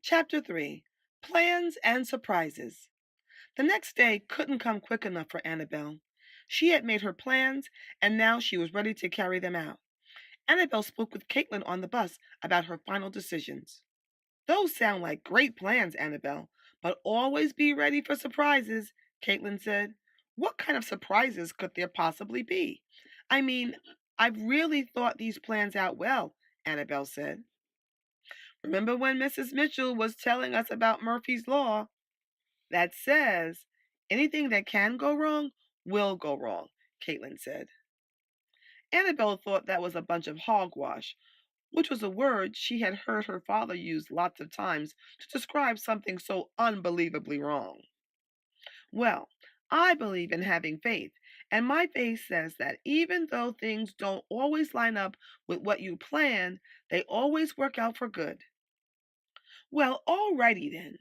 Chapter 3. Plans and Surprises. The next day couldn't come quick enough for Annabelle. She had made her plans, and now she was ready to carry them out. Annabelle spoke with Caitlin on the bus about her final decisions. Those sound like great plans, Annabelle, but always be ready for surprises, Caitlin said. What kind of surprises could there possibly be? I mean, I've really thought these plans out well, Annabelle said. Remember when Mrs. Mitchell was telling us about Murphy's Law that says anything that can go wrong will go wrong, Caitlin said. Annabelle thought that was a bunch of hogwash, which was a word she had heard her father use lots of times to describe something so unbelievably wrong. Well, I believe in having faith, and my faith says that even though things don't always line up with what you plan, they always work out for good. Well, all righty then,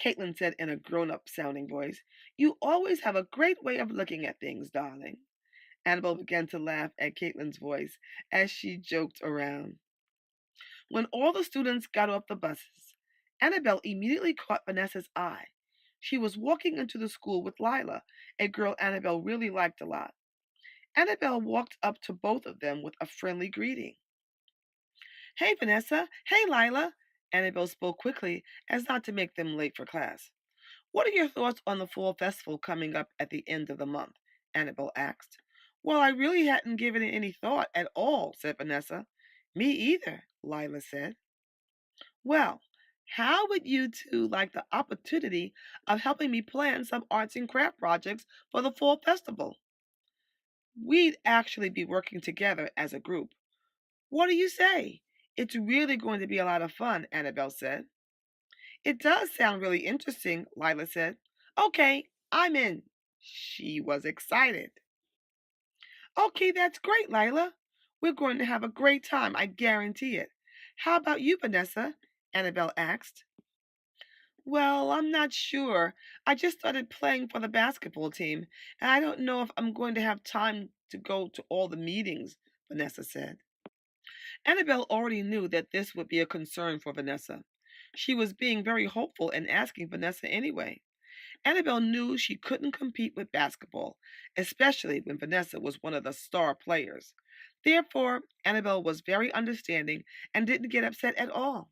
Caitlin said in a grown up sounding voice. You always have a great way of looking at things, darling. Annabelle began to laugh at Caitlin's voice as she joked around. When all the students got off the buses, Annabelle immediately caught Vanessa's eye. She was walking into the school with Lila, a girl Annabelle really liked a lot. Annabelle walked up to both of them with a friendly greeting. Hey, Vanessa. Hey, Lila. Annabelle spoke quickly as not to make them late for class. What are your thoughts on the fall festival coming up at the end of the month? Annabelle asked. Well, I really hadn't given it any thought at all, said Vanessa. Me either, Lila said. Well, how would you two like the opportunity of helping me plan some arts and craft projects for the fall festival? We'd actually be working together as a group. What do you say? It's really going to be a lot of fun, Annabelle said. It does sound really interesting, Lila said. Okay, I'm in. She was excited. Okay, that's great, Lila. We're going to have a great time, I guarantee it. How about you, Vanessa? Annabelle asked. Well, I'm not sure. I just started playing for the basketball team, and I don't know if I'm going to have time to go to all the meetings, Vanessa said. Annabelle already knew that this would be a concern for Vanessa. She was being very hopeful and asking Vanessa anyway. Annabelle knew she couldn't compete with basketball, especially when Vanessa was one of the star players. Therefore, Annabelle was very understanding and didn't get upset at all.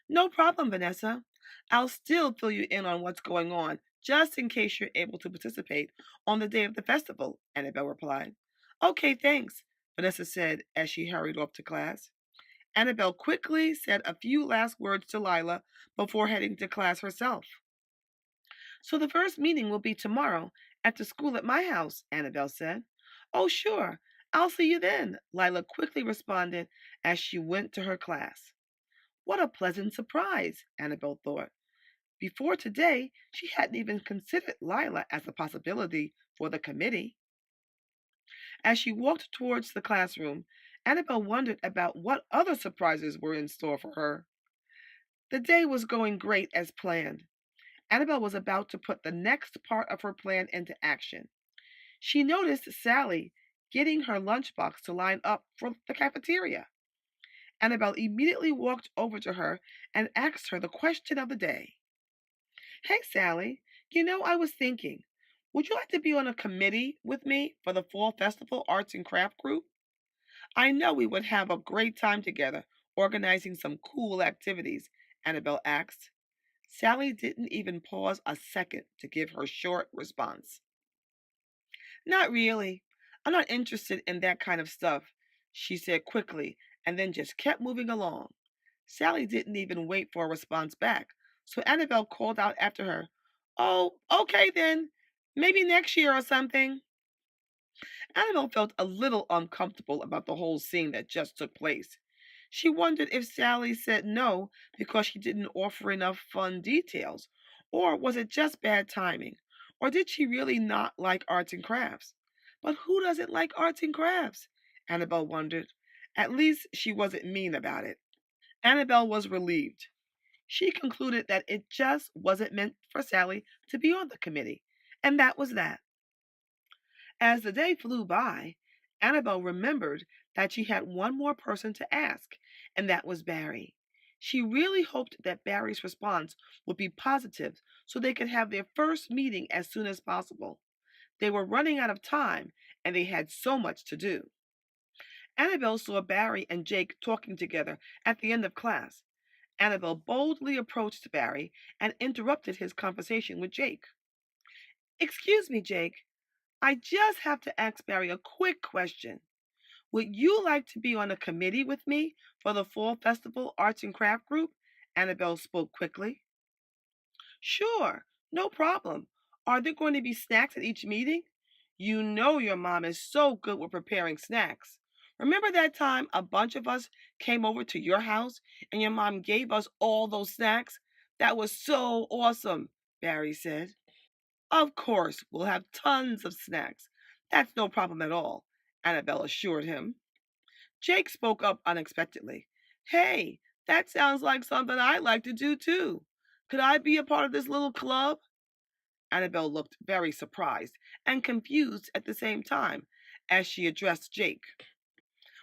No problem, Vanessa. I'll still fill you in on what's going on, just in case you're able to participate on the day of the festival, Annabelle replied. Okay, thanks, Vanessa said as she hurried off to class. Annabelle quickly said a few last words to Lila before heading to class herself. So the first meeting will be tomorrow at the school at my house, Annabelle said. Oh, sure. I'll see you then, Lila quickly responded as she went to her class. What a pleasant surprise, Annabelle thought. Before today, she hadn't even considered Lila as a possibility for the committee. As she walked towards the classroom, Annabelle wondered about what other surprises were in store for her. The day was going great as planned. Annabelle was about to put the next part of her plan into action. She noticed Sally getting her lunchbox to line up for the cafeteria. Annabelle immediately walked over to her and asked her the question of the day. Hey, Sally, I was thinking, would you like to be on a committee with me for the Fall Festival Arts and Craft Group? I know we would have a great time together organizing some cool activities, Annabelle asked. Sally didn't even pause a second to give her short response. Not really. I'm not interested in that kind of stuff, she said quickly, and then just kept moving along. Sally didn't even wait for a response back, so Annabelle called out after her, Oh, okay then. Maybe next year or something. Annabelle felt a little uncomfortable about the whole scene that just took place. She wondered if Sally said no because she didn't offer enough fun details, or was it just bad timing, or did she really not like arts and crafts? But who doesn't like arts and crafts? Annabelle wondered. At least she wasn't mean about it. Annabelle was relieved. She concluded that it just wasn't meant for Sally to be on the committee, and that was that. As the day flew by, Annabelle remembered that she had one more person to ask, and that was Barry. She really hoped that Barry's response would be positive so they could have their first meeting as soon as possible. They were running out of time and they had so much to do. Annabelle saw Barry and Jake talking together at the end of class. Annabelle boldly approached Barry and interrupted his conversation with Jake. "Excuse me, Jake. I just have to ask Barry a quick question. Would you like to be on a committee with me for the Fall Festival Arts and Craft Group?" Annabelle spoke quickly. "Sure, no problem. Are there going to be snacks at each meeting? You know your mom is so good with preparing snacks. Remember that time a bunch of us came over to your house and your mom gave us all those snacks? That was so awesome," Barry said. "Of course, we'll have tons of snacks. That's no problem at all," Annabelle assured him. Jake spoke up unexpectedly. "Hey, that sounds like something I'd like to do too. Could I be a part of this little club?" Annabelle looked very surprised and confused at the same time as she addressed Jake.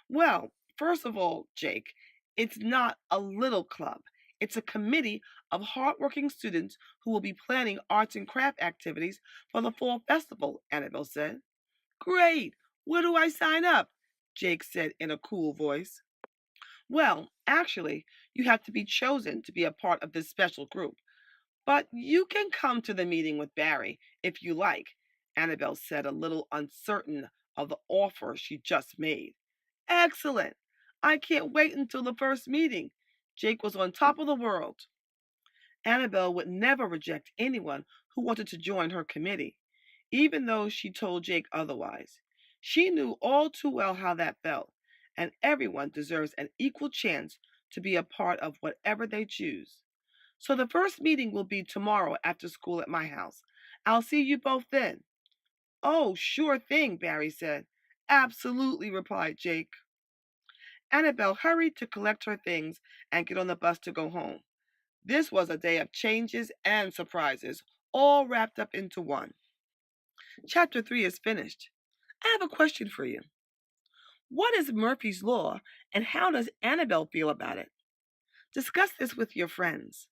"Well, first of all, Jake, it's not a little club. It's a committee of hardworking students who will be planning arts and craft activities for the fall festival," Annabelle said. "Great! Where do I sign up?" Jake said in a cool voice. "Well, actually, you have to be chosen to be a part of this special group. But you can come to the meeting with Barry if you like," Annabelle said, a little uncertain of the offer she just made. "Excellent! I can't wait until the first meeting." Jake was on top of the world. Annabelle would never reject anyone who wanted to join her committee, even though she told Jake otherwise. She knew all too well how that felt, and everyone deserves an equal chance to be a part of whatever they choose. "So the first meeting will be tomorrow after school at my house. I'll see you both then." "Oh, sure thing," Barry said. "Absolutely," replied Jake. Annabelle hurried to collect her things and get on the bus to go home. This was a day of changes and surprises, all wrapped up into one. Chapter 3 is finished. I have a question for you. What is Murphy's Law and how does Annabelle feel about it? Discuss this with your friends.